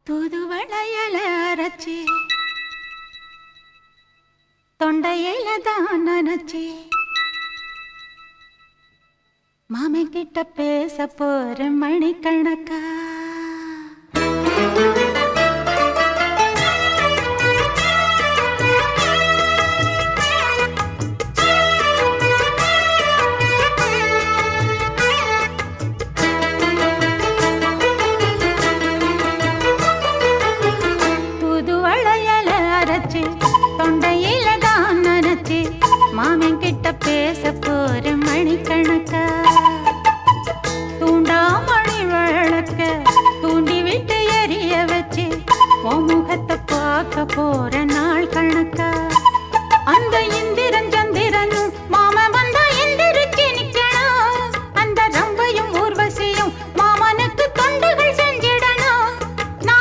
தூதுவளையல அரைச்சி தொண்டையில தான் நினைச்சி மாமன் கிட்ட பேச போற மணிக்கணக்கா தொண்டையில தான் நினைச்சு மாமன் கிட்ட பேச போற மணிக்கணக்கா தூண்டாமணி விளக்க தூண்டி விட்டு எரிய வச்சு உன் முகத்தை பார்க்க போற